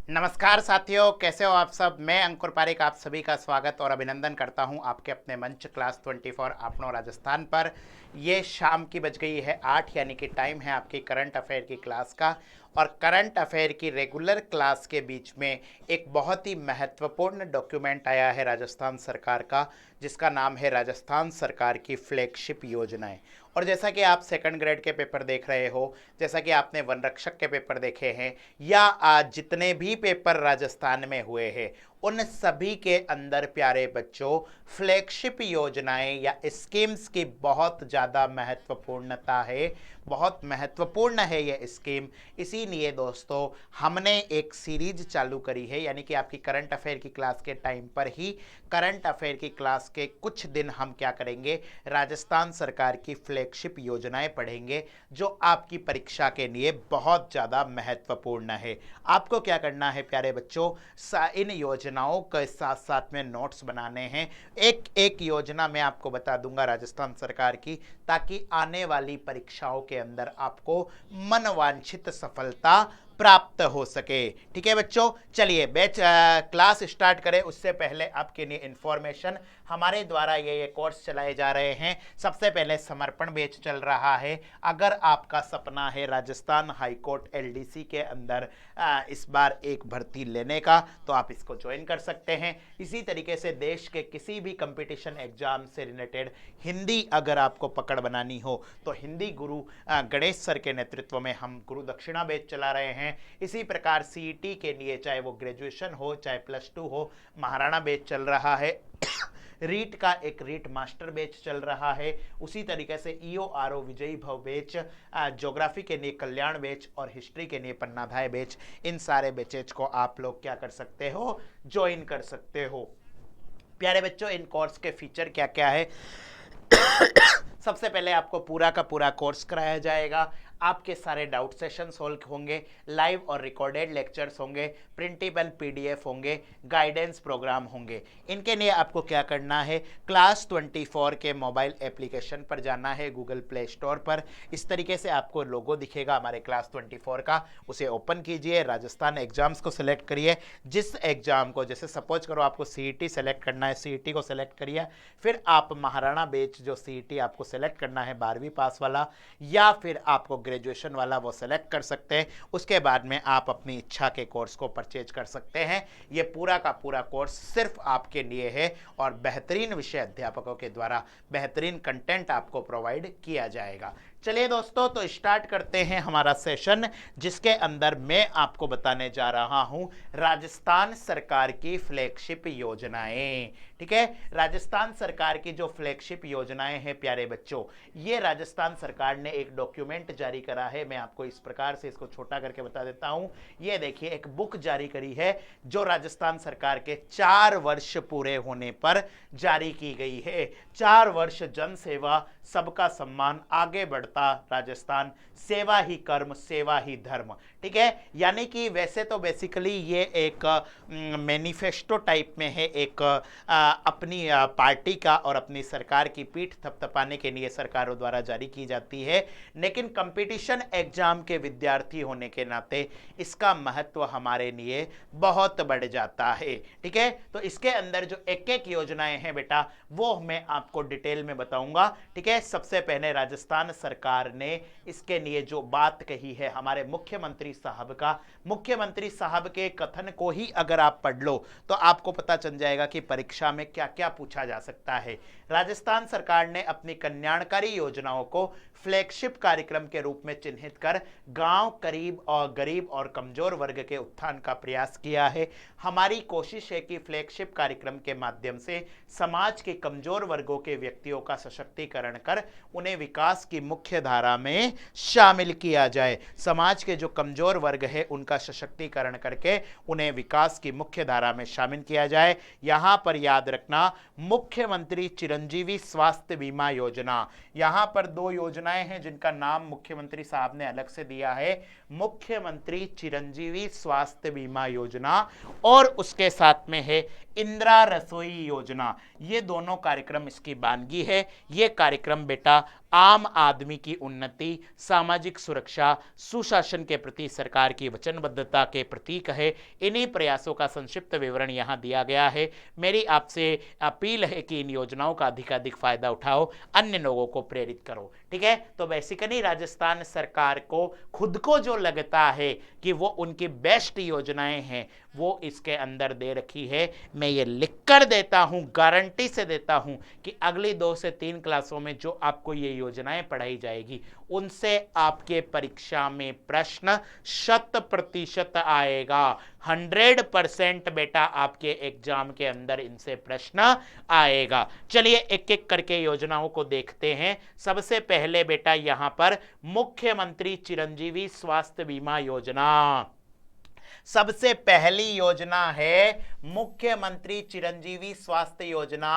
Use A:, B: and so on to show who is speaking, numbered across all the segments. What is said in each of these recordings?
A: नमस्कार साथियों, कैसे हो आप सब। मैं अंकुर पारिक आप सभी का स्वागत और अभिनंदन करता हूं आपके अपने मंच क्लास 24 अपनो राजस्थान पर। ये शाम की बज गई है 8, यानी कि टाइम है आपकी करंट अफेयर की क्लास का। और करंट अफेयर की रेगुलर क्लास के बीच में एक बहुत ही महत्वपूर्ण डॉक्यूमेंट आया है राजस्थान सरकार का, जिसका नाम है राजस्थान सरकार की फ्लैगशिप योजनाएं। और जैसा कि आप सेकंड ग्रेड के पेपर देख रहे हो, जैसा कि आपने वन रक्षक के पेपर देखे हैं, या आज जितने भी पेपर राजस्थान में हुए हैं, उन सभी के अंदर प्यारे बच्चों फ्लैगशिप योजनाएं या स्कीम्स की बहुत ज़्यादा महत्वपूर्णता है। बहुत महत्वपूर्ण है ये स्कीम। इसीलिए दोस्तों हमने एक सीरीज चालू करी है, यानी कि आपकी करंट अफेयर की क्लास के टाइम पर ही करंट अफेयर की क्लास के कुछ दिन हम क्या करेंगे, राजस्थान सरकार की फ्लैगशिप योजनाएं पढ़ेंगे, जो आपकी परीक्षा के लिए बहुत ज़्यादा महत्वपूर्ण है। आपको क्या करना है प्यारे बच्चों, इन योजनाओं के साथ साथ में नोट्स बनाने हैं। एक एक योजना मैं आपको बता दूंगा राजस्थान सरकार की, ताकि आने वाली परीक्षाओं के अंदर आपको मनवांछित सफलता प्राप्त हो सके। ठीक है बच्चों, चलिए बैच क्लास स्टार्ट करें उससे पहले आपके लिए इंफॉर्मेशन। हमारे द्वारा ये कोर्स चलाए जा रहे हैं। सबसे पहले समर्पण बैच चल रहा है। अगर आपका सपना है राजस्थान हाईकोर्ट एलडीसी के अंदर इस बार एक भर्ती लेने का, तो आप इसको ज्वाइन कर सकते हैं। इसी तरीके से देश के किसी भी कंपटीशन एग्जाम से रिलेटेड हिंदी अगर आपको पकड़ बनानी हो, तो हिंदी गुरु गणेश सर के नेतृत्व में हम गुरु दक्षिणा बैच चला रहे हैं। इसी प्रकार सीईटी के लिए, चाहे वो ग्रेजुएशन हो चाहे +2 हो, महाराणा बैच चल रहा है। रीट का एक रीट मास्टर बैच चल रहा है। उसी तरीके से ईओआरओ विजयी भव बैच, ज्योग्राफी के लिए कल्याण बैच और हिस्ट्री के लिए पन्नाधाय बैच, इन सारे बैचेज को आप लोग क्या कर सकते हो, ज्वाइन कर सकते हो। प्यारे बच्चों, इन कोर्स के फीचर क्या क्या है। सबसे पहले आपको पूरा का पूरा कोर्स कराया जाएगा। आपके सारे डाउट सेशन सोल्व होंगे, लाइव और रिकॉर्डेड लेक्चर्स होंगे, प्रिंटेबल पीडीएफ होंगे, गाइडेंस प्रोग्राम होंगे। इनके लिए आपको क्या करना है, क्लास 24 के मोबाइल एप्लीकेशन पर जाना है, गूगल प्ले स्टोर पर। इस तरीके से आपको लोगो दिखेगा हमारे क्लास 24 का, उसे ओपन कीजिए, राजस्थान एग्जाम्स को सिलेक्ट करिए। जिस एग्जाम को, जैसे सपोज करो आपको सीईटी सेलेक्ट करना है, सीईटी को सिलेक्ट करिए। फिर आप महाराणा बैच जो सीईटी आपको सेलेक्ट करना है 12वीं पास वाला, या फिर आपको ग्रेजुएशन वाला, वो सेलेक्ट कर सकते हैं। उसके बाद में आप अपनी इच्छा के कोर्स को परचेज कर सकते हैं। ये पूरा का पूरा कोर्स सिर्फ आपके लिए है और बेहतरीन विषय अध्यापकों के द्वारा बेहतरीन कंटेंट आपको प्रोवाइड किया जाएगा। चलिए दोस्तों, तो स्टार्ट करते हैं हमारा सेशन, जिसके अंदर मैं आपको बताने जा रहा हूं राजस्थान सरकार की फ्लैगशिप योजनाएं। ठीक है, राजस्थान सरकार की जो फ्लैगशिप योजनाएं हैं प्यारे बच्चों, ये राजस्थान सरकार ने एक डॉक्यूमेंट जारी करा है। मैं आपको इस प्रकार से इसको छोटा करके बता देता हूं। ये देखिए, एक बुक जारी करी है जो राजस्थान सरकार के 4 वर्ष पूरे होने पर जारी की गई है। 4 वर्ष जन सेवा, सबका सम्मान, आगे बढ़ता राजस्थान, सेवा ही कर्म सेवा ही धर्म। ठीक है, यानी कि वैसे तो बेसिकली ये एक मैनिफेस्टो टाइप में है, एक अपनी पार्टी का और अपनी सरकार की पीठ थपथपाने के लिए सरकारों द्वारा जारी की जाती है। लेकिन कंपटीशन एग्जाम के विद्यार्थी होने के नाते इसका महत्व हमारे लिए बहुत बढ़ जाता है। ठीक है, तो इसके अंदर जो एक एक योजनाएं हैं बेटा, वो मैं आपको डिटेल में बताऊंगा। ठीक है, सबसे पहले राजस्थान सरकार ने इसके लिए जो बात कही है हमारे मुख्यमंत्री साहब का, मुख्यमंत्री साहब के कथन को ही अगर आप पढ़ लो तो आपको पता चल जाएगा कि परीक्षा में क्या क्या पूछा जा सकता है। राजस्थान सरकार ने अपनी कल्याणकारी योजनाओं को फ्लैगशिप कार्यक्रम के रूप में चिन्हित कर गांव, गरीब और कमजोर वर्ग के उत्थान का प्रयास किया है। हमारी कोशिश है कि फ्लैगशिप कार्यक्रम के माध्यम से समाज के कमजोर वर्गों के व्यक्तियों का सशक्तिकरण कर उन्हें विकास की मुख्य धारा में शामिल किया जाए। समाज के जो कमजोर वर्ग है उनका सशक्तिकरण करके उन्हें विकास की मुख्य धारा में शामिल किया जाए। यहां पर याद रखना, मुख्यमंत्री चिरंजीवी स्वास्थ्य बीमा योजना, यहां पर 2 योजनाएं हैं जिनका नाम मुख्यमंत्री साहब ने अलग से दिया है, मुख्यमंत्री चिरंजीवी स्वास्थ्य बीमा योजना, और उसके साथ में है इंदिरा रसोई योजना। ये दोनों कार्यक्रम इसकी बानगी है। ये कार्यक्रम बेटा आम आदमी की उन्नति, सामाजिक सुरक्षा, सुशासन के प्रति सरकार की वचनबद्धता के प्रतीक है। इन्हीं प्रयासों का संक्षिप्त विवरण यहाँ दिया गया है। मेरी आपसे अपील है कि इन योजनाओं का अधिकाधिक फायदा उठाओ, अन्य लोगों को प्रेरित करो। ठीक है, तो बेसिकली राजस्थान सरकार को खुद को जो लगता है कि वो उनकी बेस्ट योजनाएं हैं वो इसके अंदर दे रखी है। मैं ये लिख कर देता हूं, गारंटी से देता हूं कि अगली 2 से 3 क्लासों में जो आपको ये योजनाएं पढ़ाई जाएगी उनसे आपके परीक्षा में प्रश्न 100% आएगा। 100% बेटा आपके एग्जाम के अंदर इनसे प्रश्न आएगा। चलिए एक एक करके योजनाओं को देखते हैं। सबसे पहले बेटा यहां पर मुख्यमंत्री चिरंजीवी स्वास्थ्य बीमा योजना, सबसे पहली योजना है मुख्यमंत्री चिरंजीवी स्वास्थ्य योजना।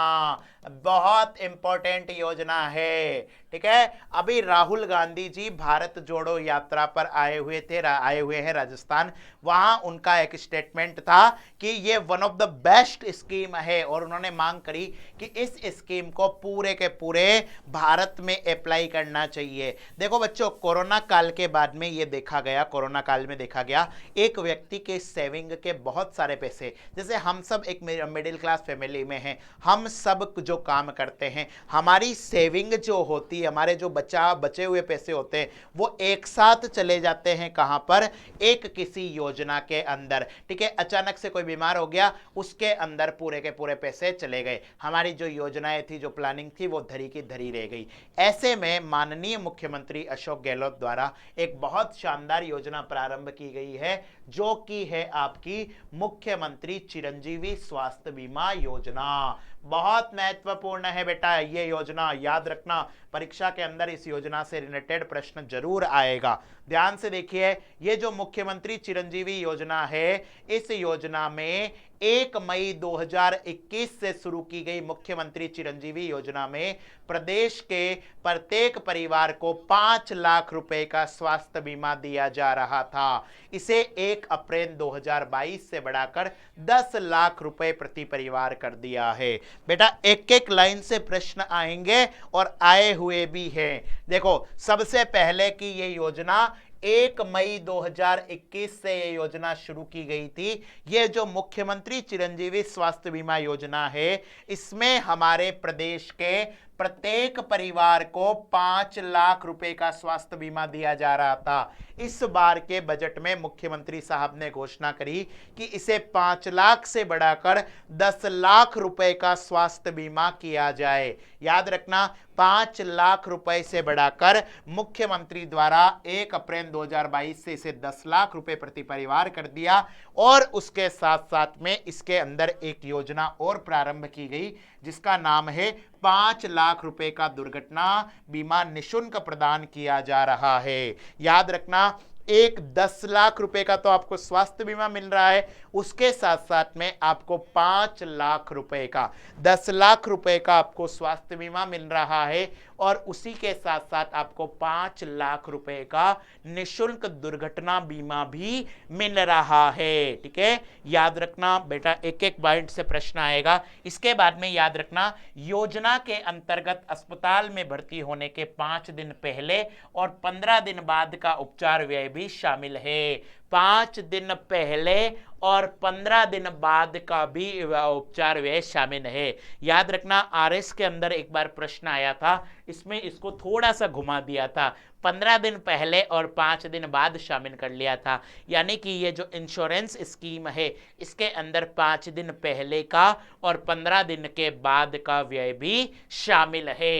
A: बहुत इंपॉर्टेंट योजना है। ठीक है, अभी राहुल गांधी जी भारत जोड़ो यात्रा पर आए हुए हैं राजस्थान। वहां उनका एक स्टेटमेंट था कि ये one of the best scheme है और उन्होंने मांग करी कि इस स्कीम को पूरे के पूरे भारत में अप्लाई करना चाहिए। देखो बच्चों, कोरोना काल के बाद में ये देखा गया, कोरोना काल में देखा गया एक व्यक्ति के सेविंग के बहुत सारे पैसे, जैसे हम सब एक मिडिल क्लास फैमिली में हैं, हम सब जो काम करते हैं, हमारी सेविंग जो होती है, हमारे जो बचे हुए पैसे होते हैं वो एक साथ चले जाते हैं कहां पर, एक किसी योजना के अंदर। ठीक है, अचानक से कोई बीमार हो गया, उसके अंदर पूरे के पूरे पैसे चले गए, हमारी जो योजनाएं थी, जो प्लानिंग थी वो धरी की धरी रह गई। ऐसे में माननीय मुख्यमंत्री अशोक गहलोत द्वारा एक बहुत शानदार योजना प्रारंभ की गई है जो कि है आपकी मुख्यमंत्री चिरंजीवी स्वास्थ्य बीमा योजना। बहुत महत्वपूर्ण है बेटा ये योजना, याद रखना परीक्षा के अंदर इस योजना से रिलेटेड प्रश्न जरूर आएगा। ध्यान से देखिए, ये जो मुख्यमंत्री चिरंजीवी योजना है, इस योजना में 1 मई 2021 से शुरू की गई मुख्यमंत्री चिरंजीवी योजना में प्रदेश के प्रत्येक परिवार को 5 लाख रुपए का स्वास्थ्य बीमा दिया जा रहा था। इसे 1 अप्रैल 2022 से बढ़ाकर 10 लाख रुपए प्रति परिवार कर दिया है। बेटा एक एक लाइन से प्रश्न आएंगे और आए हुए भी हैं। देखो, सबसे पहले की ये योजना 1 मई 2021 से ये योजना शुरू की गई थी। ये जो मुख्यमंत्री चिरंजीवी स्वास्थ्य बीमा योजना है, इसमें हमारे प्रदेश के प्रत्येक परिवार को 5 लाख रुपए का स्वास्थ्य बीमा दिया जा रहा था। इस बार के बजट में मुख्यमंत्री साहब ने घोषणा करी कि इसे 5 लाख से बढ़ाकर 10 लाख रुपए का स्वास्थ्य बीमा किया जाए। याद रखना, 5 लाख रुपए से बढ़ाकर मुख्यमंत्री द्वारा 1 अप्रैल 2022 से इसे 10 लाख रुपए प्रति परिवार कर दिया। और उसके साथ साथ में इसके अंदर एक योजना और प्रारंभ की गई जिसका नाम है 5 लाख रुपए का दुर्घटना बीमा निशुल्क प्रदान किया जा रहा है। याद रखना, एक 10 लाख रुपए का तो आपको स्वास्थ्य बीमा मिल रहा है, उसके साथ साथ में आपको 5 लाख रुपए का, 10 लाख रुपए का आपको स्वास्थ्य बीमा मिल रहा है और उसी के साथ साथ आपको 5 लाख रुपए का निशुल्क दुर्घटना बीमा भी मिल रहा है। ठीक है, याद रखना बेटा, एक एक पॉइंट से प्रश्न आएगा। इसके बाद में याद रखना, योजना के अंतर्गत अस्पताल में भर्ती होने के 5 दिन पहले और 15 दिन बाद का उपचार व्यय भी शामिल है। 5 दिन पहले और 15 दिन बाद का भी उपचार व्यय शामिल है। याद रखना, आरएस के अंदर एक बार प्रश्न आया था, इसमें इसको थोड़ा सा घुमा दिया था, 15 दिन पहले और 5 दिन बाद शामिल कर लिया था। यानी कि ये जो इंश्योरेंस स्कीम है इसके अंदर 5 दिन पहले का और 15 दिन के बाद का व्यय भी शामिल है।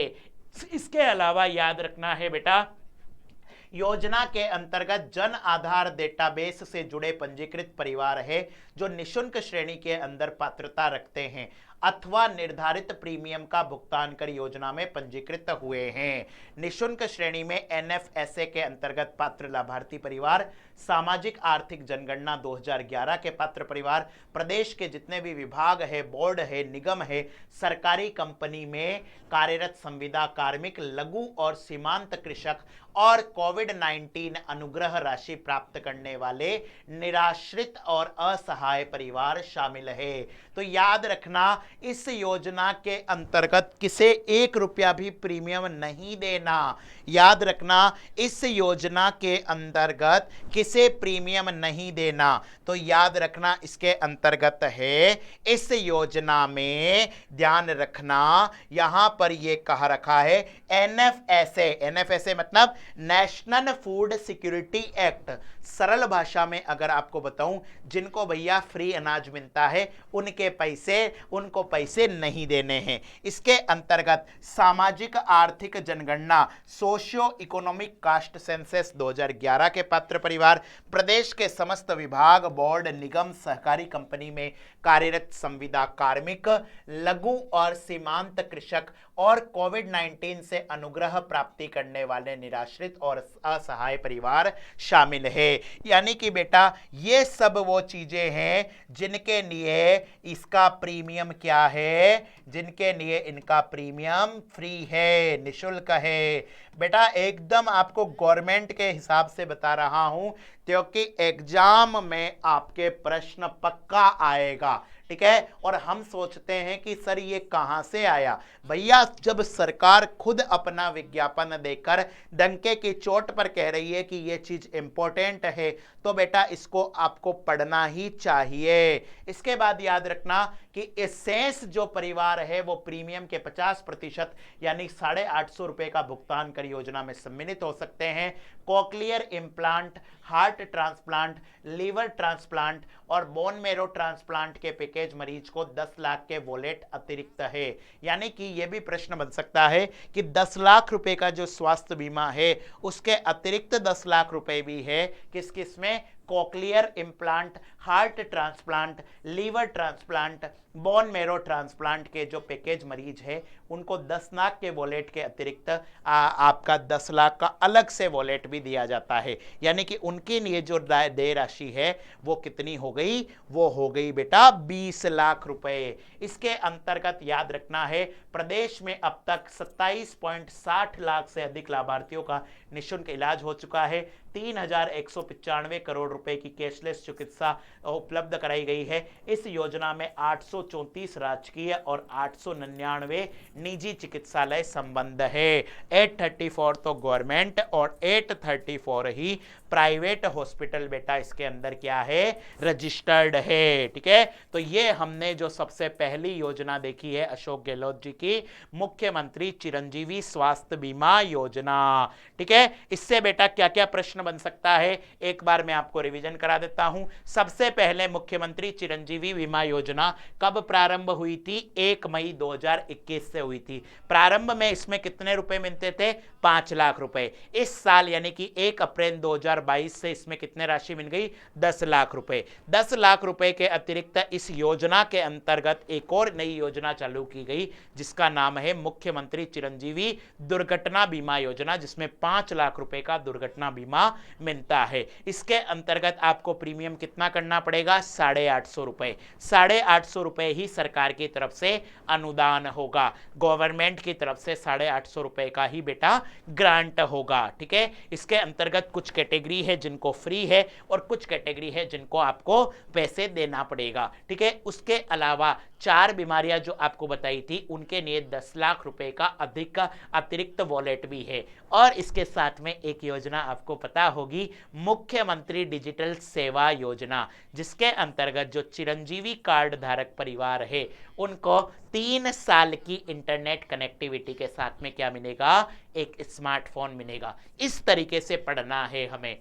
A: इसके अलावा याद रखना है बेटा, योजना के अंतर्गत जन आधार डेटाबेस से जुड़े पंजीकृत परिवार है जो निशुल्क श्रेणी के अंदर पात्रता रखते हैं अथवा निर्धारित प्रीमियम का भुगतान कर योजना में पंजीकृत हुए हैं। निशुल्क श्रेणी में एनएफएसए के अंतर्गत पात्र लाभार्थी परिवार, सामाजिक आर्थिक जनगणना 2011 के पात्र परिवार, प्रदेश के जितने भी विभाग है, बोर्ड है, निगम है, सरकारी कंपनी में कार्यरत संविदा कार्मिक, लघु और सीमांत कृषक और कोविड-19 अनुग्रह राशि प्राप्त करने वाले निराश्रित और असहाय परिवार शामिल है। तो याद रखना, इस योजना के अंतर्गत किसे 1 रुपया भी प्रीमियम नहीं देना। याद रखना, इस योजना के अंतर्गत किसे प्रीमियम नहीं देना। तो याद रखना इसके अंतर्गत है, इस योजना में ध्यान रखना यहां पर यह कहा रखा है एनएफएसए। एनएफएसए मतलब नेशनल फूड सिक्योरिटी एक्ट। सरल भाषा में अगर आपको बताऊं, जिनको भैया फ्री अनाज मिलता है उनको पैसे नहीं देने हैं। इसके अंतर्गत सामाजिक आर्थिक जनगणना सोशियो इकोनॉमिक कास्ट सेंसस 2011 के पात्र परिवार, प्रदेश के समस्त विभाग, बोर्ड, निगम, सहकारी कंपनी में कार्यरत संविदा कार्मिक, लघु और सीमांत कृषक और कोविड-19 से अनुग्रह प्राप्ति करने वाले निराश्रित और असहाय परिवार शामिल है। यानी कि बेटा ये सब वो चीजें हैं जिनके लिए इसका प्रीमियम क्या है, जिनके लिए इनका प्रीमियम फ्री है, निशुल्क है। बेटा एकदम आपको गवर्नमेंट के हिसाब से बता रहा हूं क्योंकि एग्जाम में आपके प्रश्न पक्का आएगा, ठीक है। और हम सोचते हैं कि सर ये कहां से आया। भैया जब सरकार खुद अपना विज्ञापन देकर डंके की चोट पर कह रही है कि ये चीज इंपॉर्टेंट है, तो बेटा इसको आपको पढ़ना ही चाहिए। इसके बाद याद रखना कि शेष जो परिवार है वो प्रीमियम के 50% यानी 850 रुपए का भुगतान कर योजना में सम्मिलित हो सकते हैं। Cochlear implant, heart transplant, liver transplant और बोन मेरो ट्रांसप्लांट के पैकेज मरीज को 10 लाख के वॉलेट अतिरिक्त है। यानी कि यह भी प्रश्न बन सकता है कि 10 लाख रुपए का जो स्वास्थ्य बीमा है उसके अतिरिक्त 10 लाख रुपए भी है किस किस में, cochlear implant, heart transplant, liver transplant, bone marrow transplant के जो पैकेज मरीज है उनको 10 लाख के वॉलेट के अतिरिक्त आपका 10 लाख का अलग से वॉलेट भी दिया जाता है। यानी कि उनके लिए जो देय राशि है वो कितनी हो गई, वो हो गई बेटा 20 लाख रुपए। इसके अंतर्गत याद रखना है प्रदेश में अब तक 27.60 लाख से अधिक लाभार्थियों का निःशुल्क इलाज हो चुका है। 3195 करोड़ रुपए की कैशलेस चिकित्सा उपलब्ध कराई गई है। इस योजना में 834 राजकीय और 899 निजी चिकित्सालय संबंध है। 834 तो गवर्नमेंट और 834 ही प्राइवेट हॉस्पिटल बेटा इसके अंदर क्या है, रजिस्टर्ड है, ठीक है। तो ये हमने जो सबसे पहली योजना देखी है अशोक गहलोत जी की, मुख्यमंत्री चिरंजीवी स्वास्थ्य बीमा योजना, ठीक है। इससे बेटा क्या क्या प्रश्न बन सकता है एक बार मैं आपको रिवीजन करा देता हूं। सबसे पहले मुख्यमंत्री चिरंजीवी बीमा योजना कब प्रारंभ हुई थी, 1 मई 2021 से हुई थी। प्रारंभ में इसमें कितने रुपए मिलते थे, 5 लाख रुपए। इस साल यानी कि 1 अप्रैल 2022 से इसमें कितने राशि मिल गई, 10 लाख रुपए। 10 लाख रुपए के अतिरिक्त इस योजना के अंतर्गत एक और नई योजना चालू की गई जिसका नाम है मुख्यमंत्री चिरंजीवी दुर्घटना बीमा योजना, जिसमें 5 लाख रुपए का दुर्घटना बीमा मिलता है। इसके अंतर्गत आपको प्रीमियम कितना करना पड़ेगा, 850 रुपए। 850 रुपए ही सरकार की तरफ से अनुदान होगा, गवर्नमेंट की तरफ से 850 रुपए का ही बेटा ग्रांट होगा, ठीक है। इसके अंतर्गत कुछ कैटेगरी है जिनको फ्री है और कुछ कैटेगरी है जिनको आपको पैसे देना पड़ेगा, ठीक है। उसके अलावा 4 बीमारियां जो आपको बताई थी उनके लिए 10 लाख रुपए का अधिक अतिरिक्त वॉलेट भी है। और इसके साथ में एक योजना आपको पता होगी, मुख्यमंत्री डिजिटल सेवा योजना, जिसके अंतर्गत जो चिरंजीवी कार्ड धारक परिवार है उनको 3 साल की इंटरनेट कनेक्टिविटी के साथ में क्या मिलेगा, एक स्मार्टफोन मिलेगा। इस तरीके से पढ़ना है हमें,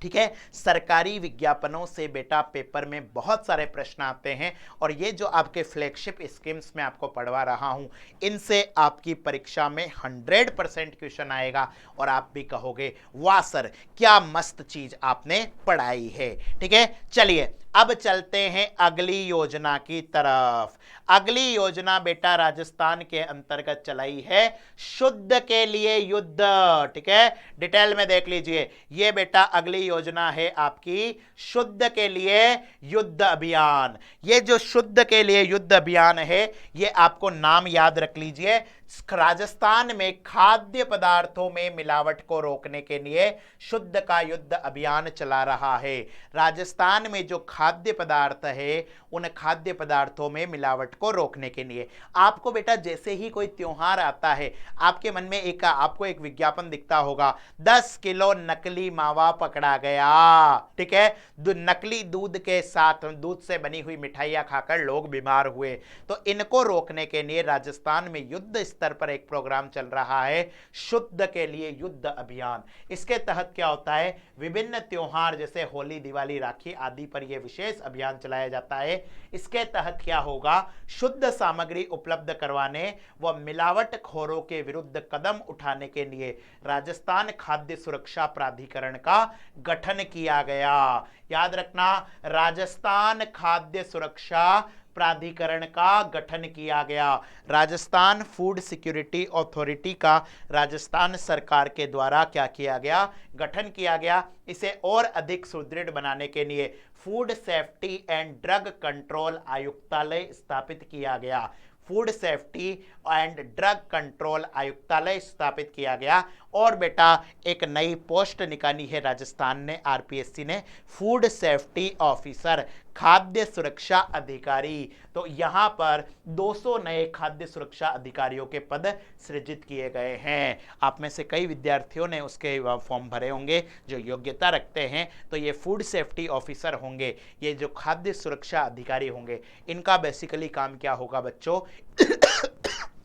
A: ठीक है। सरकारी विज्ञापनों से बेटा पेपर में बहुत सारे प्रश्न आते हैं और ये जो आपके फ्लैगशिप स्कीम्स में आपको पढ़वा रहा हूं इनसे आपकी परीक्षा में 100% क्वेश्चन आएगा और आप भी कहोगे वाह सर क्या मस्त चीज आपने पढ़ाई है, ठीक है। चलिए अब चलते हैं अगली योजना की तरफ। अगली योजना बेटा राजस्थान के अंतर्गत चलाई है शुद्ध के लिए युद्ध, ठीक है। डिटेल में देख लीजिए, ये बेटा अगली योजना है आपकी शुद्ध के लिए युद्ध अभियान। ये जो शुद्ध के लिए युद्ध अभियान है ये आपको नाम याद रख लीजिए, राजस्थान में खाद्य पदार्थों में मिलावट को रोकने के लिए शुद्ध का युद्ध अभियान चला रहा है। राजस्थान में जो खाद्य पदार्थ है उन खाद्य पदार्थों में मिलावट को रोकने के लिए आपको बेटा जैसे ही कोई त्योहार आता है आपके मन में आपको एक विज्ञापन दिखता होगा, 10 किलो नकली मावा पकड़ा गया। ठीक है, नकली दूध के साथ दूध से बनी हुई मिठाइयां खाकर लोग बीमार हुए। तो इनको रोकने के लिए राजस्थान में युद्ध स्तर पर एक प्रोग्राम चल रहा है, शुद्ध के लिए युद्ध अभियान। इसके तहत क्या होता है, विभिन्न त्योहार जैसे होली, दिवाली, राखी आदि पर यह विशेष अभियान चलाया जाता है। इसके तहत क्या होगा, शुद्ध सामग्री उपलब्ध करवाने व मिलावटखोरों के विरुद्ध कदम उठाने के लिए राजस्थान खाद्य सुरक्षा प्राधिकरण का गठन किया गया। याद रखना, राजस्थान खाद्य सुरक्षा प्राधिकरण का गठन किया गया। राजस्थान फूड सिक्योरिटी अथॉरिटी का राजस्थान सरकार के द्वारा क्या किया गया, गठन किया गया। इसे और अधिक सुदृढ़ बनाने के लिए food safety and drug control आयुक्तालय स्थापित किया गया। Food safety and drug control आयुक्तालय स्थापित किया गया। और बेटा एक नई पोस्ट निकाली है राजस्थान ने, आरपीएससी ने, फूड सेफ्टी ऑफिसर, खाद्य सुरक्षा अधिकारी। तो यहां पर 200 नए खाद्य सुरक्षा अधिकारियों के पद सृजित किए गए हैं। आप में से कई विद्यार्थियों ने उसके फॉर्म भरे होंगे जो योग्यता रखते हैं। तो ये फूड सेफ्टी ऑफिसर होंगे, ये जो खाद्य सुरक्षा अधिकारी होंगे, इनका बेसिकली काम क्या होगा बच्चों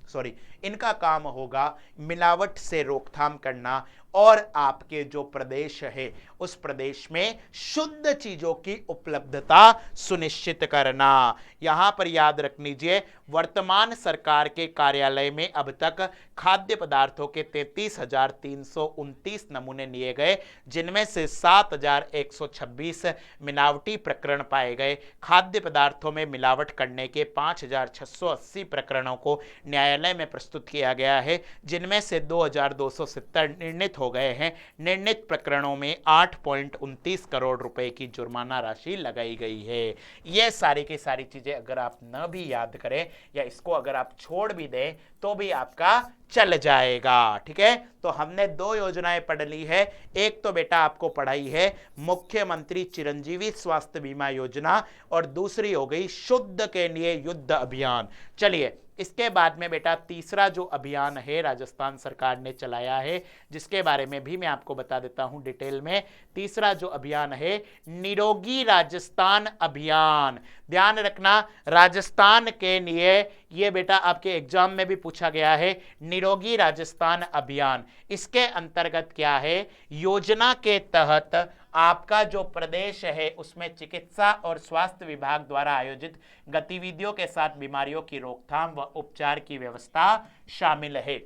A: सॉरी, इनका काम होगा मिलावट से रोकथाम करना और आपके जो प्रदेश है उस प्रदेश में शुद्ध चीजों की उपलब्धता सुनिश्चित करना। यहां पर याद रख लीजिए, वर्तमान सरकार के कार्यालय में अब तक खाद्य पदार्थों के 33,329 नमूने लिए गए, जिनमें से 7,126 मिलावटी प्रकरण पाए गए। खाद्य पदार्थों में मिलावट करने के 5,680 प्रकरणों को न्यायालय में प्रस्तुत किया गया है, जिनमें से 2,270 निर्णित हो गए हैं। निर्णित प्रकरणों में 8.29 करोड़ रुपए की जुर्माना राशि लगाई गई है। यह सारी की सारी चीजें अगर आप न भी याद करें या इसको अगर आप छोड़ भी दें तो भी आपका चल जाएगा। ठीक है, तो हमने 2 योजनाएं पढ़ ली है। एक तो बेटा आपको पढ़ाई है मुख्यमंत्री चिरंजीवी स्वास्थ्य बीमा योजना और दूसरी हो गई शुद्ध के लिए युद्ध अभियान। चलिए, इसके बाद में बेटा तीसरा जो अभियान है राजस्थान सरकार ने चलाया है, जिसके बारे में भी मैं आपको बता देता हूं डिटेल में। तीसरा जो अभियान है निरोगी राजस्थान अभियान। ध्यान रखना, राजस्थान के लिए ये बेटा आपके एग्जाम में भी पूछा गया है, निरोगी राजस्थान अभियान। इसके अंतर्गत क्या है, योजना के तहत आपका जो प्रदेश है उसमें चिकित्सा और स्वास्थ्य विभाग द्वारा आयोजित गतिविधियों के साथ बीमारियों की रोकथाम व उपचार की व्यवस्था शामिल है।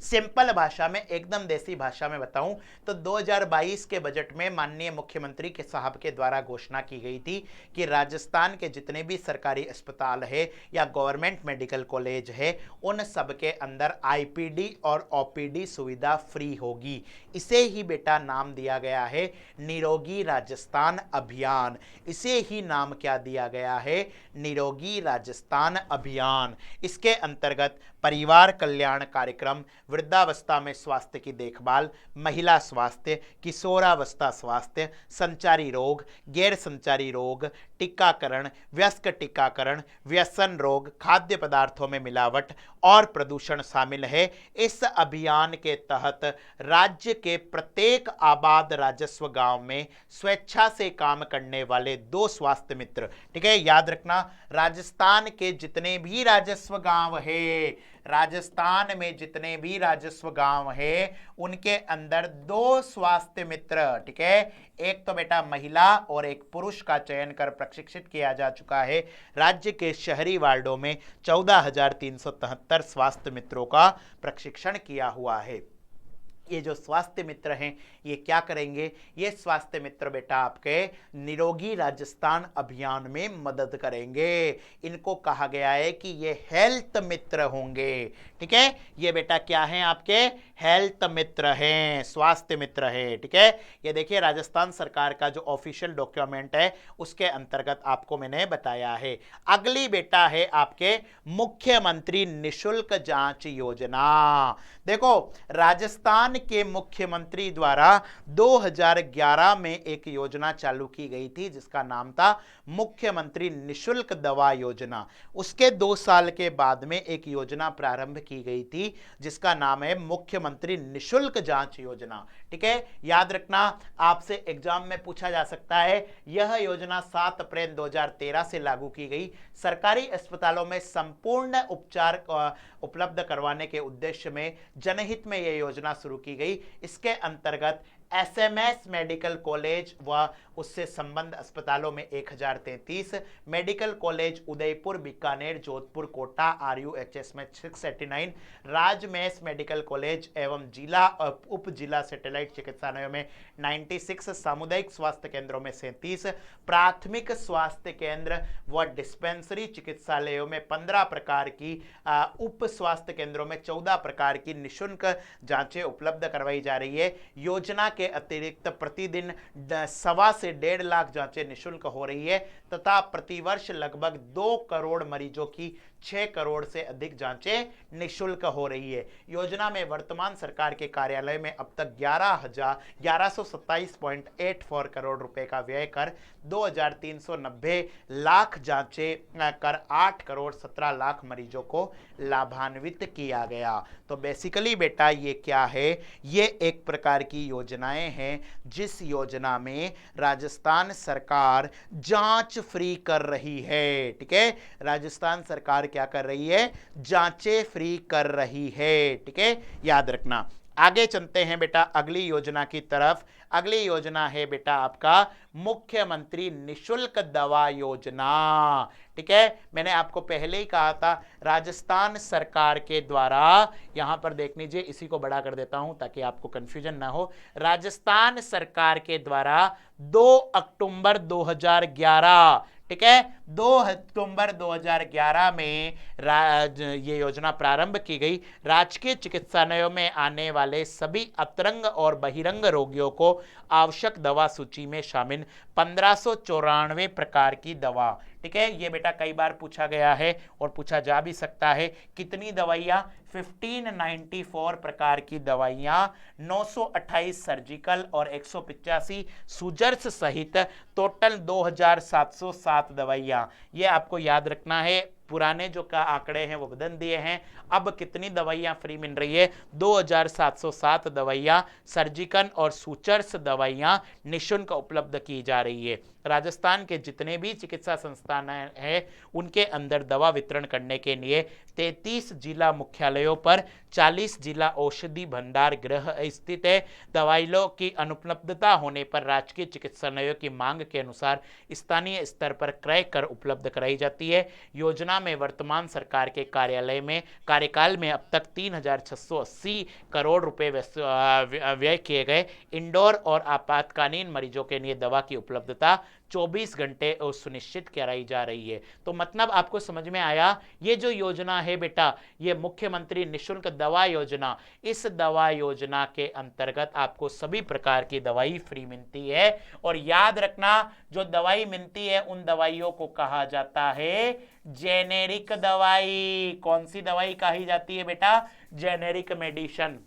A: सिंपल भाषा में, एकदम देसी भाषा में बताऊं तो 2022 के बजट में माननीय मुख्यमंत्री के साहब के द्वारा घोषणा की गई थी कि राजस्थान के जितने भी सरकारी अस्पताल है या गवर्नमेंट मेडिकल कॉलेज है उन सब के अंदर आईपीडी और ओपीडी सुविधा फ्री होगी। इसे ही बेटा नाम दिया गया है निरोगी राजस्थान अभियान। इसे ही नाम क्या दिया गया है, निरोगी राजस्थान अभियान। इसके अंतर्गत परिवार कल्याण कार्यक्रम, वृद्धावस्था में स्वास्थ्य की देखभाल, महिला स्वास्थ्य, किशोरावस्था स्वास्थ्य, संचारी रोग, गैर संचारी रोग, टीकाकरण, वयस्क टीकाकरण, व्यसन रोग, खाद्य पदार्थों में मिलावट और प्रदूषण शामिल है। इस अभियान के तहत राज्य के प्रत्येक आबाद राजस्व गांव में स्वेच्छा से काम करने वाले 2 स्वास्थ्य मित्र, ठीक है, याद रखना, राजस्थान के जितने भी राजस्व गांव है, राजस्थान में जितने भी राजस्व गांव है उनके अंदर 2 स्वास्थ्य मित्र, ठीक है, एक तो बेटा महिला और एक पुरुष का चयन कर प्रशिक्षित किया जा चुका है। राज्य के शहरी वार्डों में 14,373 स्वास्थ्य मित्रों का प्रशिक्षण किया हुआ है। ये जो स्वास्थ्य मित्र हैं ये क्या करेंगे, ये स्वास्थ्य मित्र बेटा आपके निरोगी राजस्थान अभियान में मदद करेंगे। इनको कहा गया है कि ये हेल्थ मित्र होंगे। ठीक है, ये बेटा क्या हैं आपके हेल्थ मित्र हैं, स्वास्थ्य मित्र है। ठीक है, ये देखिए राजस्थान सरकार का जो ऑफिशियल डॉक्यूमेंट है उसके अंतर्गत आपको मैंने बताया है। अगली बेटा है आपके मुख्यमंत्री निशुल्क जांच योजना। देखो राजस्थान के मुख्यमंत्री द्वारा 2011 में एक योजना चालू की गई थी जिसका नाम था मुख्यमंत्री निशुल्क दवा योजना। उसके 2 साल के बाद में एक योजना प्रारंभ की गई थी जिसका नाम है मुख्यमंत्री निशुल्क जांच योजना। ठीक है, याद रखना आपसे एग्जाम में पूछा जा सकता है। यह योजना 7 अप्रैल 2013 से लागू की गई। सरकारी अस्पतालों में संपूर्ण उपचार उपलब्ध करवाने के उद्देश्य में जनहित में यह योजना शुरू की गई। इसके अंतर्गत एसएमएस मेडिकल कॉलेज व उससे संबंध अस्पतालों में 1033, medical college Udaipur, Bikaner, Jodhpur, Kota, RUHS में 689, राजमेस मेडिकल कॉलेज एवं जिला उप जिला सैटेलाइट चिकित्सालयों में 96, सामुदायिक स्वास्थ्य केंद्रों में 37, प्राथमिक स्वास्थ्य केंद्र व डिस्पेंसरी चिकित्सालयों में 15 प्रकार की, उप स्वास्थ्य केंद्रों में 14 प्रकार की निःशुल्क जांचें उपलब्ध करवाई जा रही है। योजना के अतिरिक्त प्रतिदिन 1.25 से 1.5 लाख जांचें निःशुल्क हो रही है तथा प्रतिवर्ष लगभग 2 करोड़ मरीजों की 6 करोड़ से अधिक जांचें निःशुल्क हो रही है। योजना में वर्तमान सरकार के कार्यालय में अब तक 1127.84 करोड़ रुपए का व्यय कर 2390 लाख जांचें कर 8 करोड़ 17 लाख मरीजों को लाभान्वित किया गया। तो बेसिकली बेटा ये क्या है, ये एक प्रकार की योजनाएं हैं जिस योजना में राजस्थान सरकार जांच फ्री कर रही है। ठीक है, राजस्थान सरकार क्या कर रही है, जांचें फ्री कर रही है। ठीक है, याद रखना। आगे चलते हैं बेटा अगली योजना की तरफ। अगली योजना है बेटा आपका मुख्यमंत्री निशुल्क दवा योजना। ठीक है, मैंने आपको पहले ही कहा था राजस्थान सरकार के द्वारा, यहां पर देख लीजिए, इसी को बड़ा कर देता हूं ताकि आपको कंफ्यूजन ना हो। राजस्थान सरकार के द्वारा 2 अक्टूबर 2011, ठीक है, 2 अक्टूबर 2011 में ये योजना प्रारंभ की गई। राजकीय चिकित्सालयों में आने वाले सभी अतरंग और बहिरंग रोगियों को आवश्यक दवा सूची में शामिल 1594 प्रकार की दवा। ठीक है, ये बेटा कई बार पूछा गया है और पूछा जा भी सकता है। कितनी दवाइयां, 1594 प्रकार की दवाइयां, 928 सर्जिकल और 185 सूजर्स सहित टोटल 2707 दवाइयां। ये आपको याद रखना है। पुराने जो का आंकड़े हैं वो बदल दिए हैं। अब कितनी दवाइयां फ्री मिल रही है, 2707 दवाइयां, सर्जिकल और सूचर्स दवाइयां निःशुल्क उपलब्ध की जा रही है। राजस्थान के जितने भी चिकित्सा संस्थान हैं उनके अंदर दवा वितरण करने के लिए 33 जिला मुख्यालयों पर 40 जिला औषधि भंडार गृह स्थित है। दवाइयों की अनुपलब्धता होने पर राजकीय चिकित्सालयों की मांग के अनुसार स्थानीय स्तर पर क्रय कर उपलब्ध कराई जाती है। योजना में वर्तमान सरकार के कार्यकाल में अब तक 3680 करोड़ रुपए व्यय किए गए। इंडोर और आपातकालीन मरीजों के लिए दवा की उपलब्धता 24 घंटे सुनिश्चित कराई जा रही है। तो मतलब आपको समझ में आया, ये जो योजना है बेटा, ये मुख्यमंत्री निशुल्क दवा योजना, इस दवा योजना के अंतर्गत आपको सभी प्रकार की दवाई फ्री मिलती है। और याद रखना, जो दवाई मिलती है उन दवाइयों को कहा जाता है जेनेरिक दवाई। कौन सी दवाई कही जाती है बेटा, जेनेरिक मेडिसिन।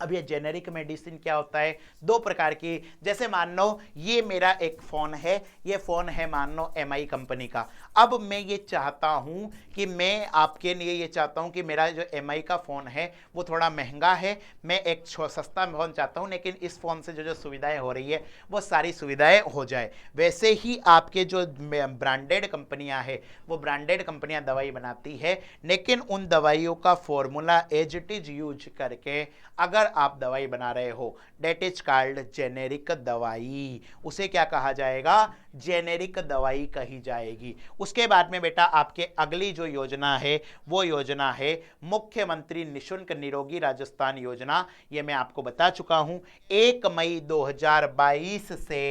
A: अब ये जेनेरिक मेडिसिन क्या होता है, 2 प्रकार की। जैसे मान लो ये मेरा एक फ़ोन है, ये फ़ोन है मान लो MI कंपनी का। अब मैं ये चाहता हूँ कि मैं आपके लिए ये चाहता हूँ कि मेरा जो MI का फ़ोन है वो थोड़ा महंगा है, मैं एक सस्ता फ़ोन चाहता हूँ, लेकिन इस फ़ोन से जो जो सुविधाएं हो रही है वो सारी सुविधाएं हो जाए। वैसे ही आपके जो ब्रांडेड कंपनियाँ हैं वो ब्रांडेड कंपनियाँ दवाई बनाती है, लेकिन उन दवाइयों का formula as it is use करके अगर आप दवाई बना रहे हो, डेट इज कॉल्ड जेनेरिक दवाई। उसे क्या कहा जाएगा, जेनेरिक दवाई कही जाएगी। उसके बाद में बेटा आपके अगली जो योजना है वो योजना है मुख्यमंत्री निशुल्क निरोगी राजस्थान योजना। ये मैं आपको बता चुका हूं 1 मई 2022 से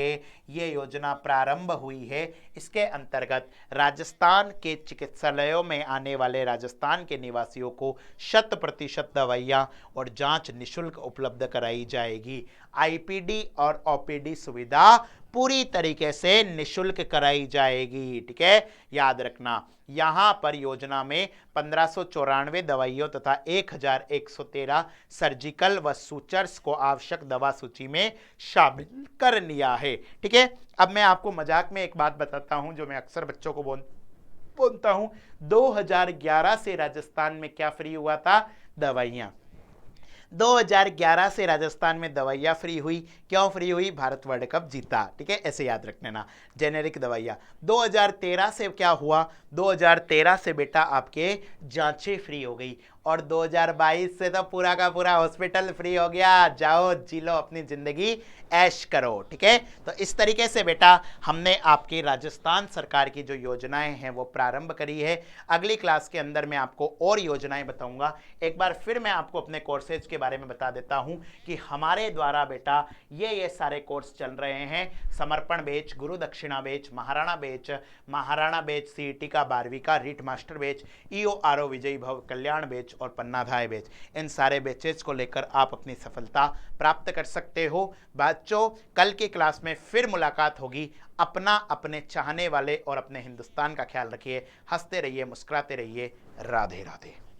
A: ये योजना प्रारंभ हुई है। इसके अंतर्गत राजस्थान के चिकित्सालयों में आने वाले राजस्थान के निवासियों को 100% दवाइयां और जांच निशुल्क उपलब्ध कराई जाएगी। आईपीडी और ओपीडी सुविधा पूरी तरीके से निशुल्क कराई जाएगी। ठीक है, याद रखना यहां पर योजना में 1594 दवाइयों तथा 1113 सर्जिकल व सूचर्स को आवश्यक दवा सूची में शामिल कर लिया है। ठीक है, अब मैं आपको मजाक में एक बात बताता हूं जो मैं अक्सर बच्चों को बोलता हूं। 2011 से राजस्थान में क्या फ्री हुआ था? दवाइयां। 2011 से राजस्थान में दवाइयां फ्री हुई। क्यों फ्री हुई? भारत वर्ल्ड कप जीता। ठीक है, ऐसे याद रखने ना, जेनेरिक दवाइयां। 2013 से क्या हुआ? 2013 से बेटा आपके जांचें फ्री हो गई और 2022 से तो पूरा का पूरा हॉस्पिटल फ्री हो गया। जाओ जी लो अपनी जिंदगी ऐश करो। ठीक है, तो इस तरीके से बेटा हमने आपकी राजस्थान सरकार की जो योजनाएं हैं वो प्रारंभ करी है। अगली क्लास के अंदर मैं आपको और योजनाएं बताऊंगा। एक बार फिर मैं आपको अपने कोर्सेज के बारे में बता देता हूं कि हमारे द्वारा बेटा ये सारे कोर्स चल रहे हैं। समर्पण बैच, गुरु दक्षिणा बैच, महाराणा बैच सीईटी का 12वीं का रीट मास्टर बैच, ईओआरओ विजयी भव कल्याण बैच और पन्नाधाय बैच। इन सारे बैचेज को लेकर आप अपनी सफलता प्राप्त कर सकते हो। बच्चों, कल की क्लास में फिर मुलाकात होगी। अपना, अपने चाहने वाले और अपने हिंदुस्तान का ख्याल रखिए। हंसते रहिए, मुस्कुराते रहिए। राधे राधे।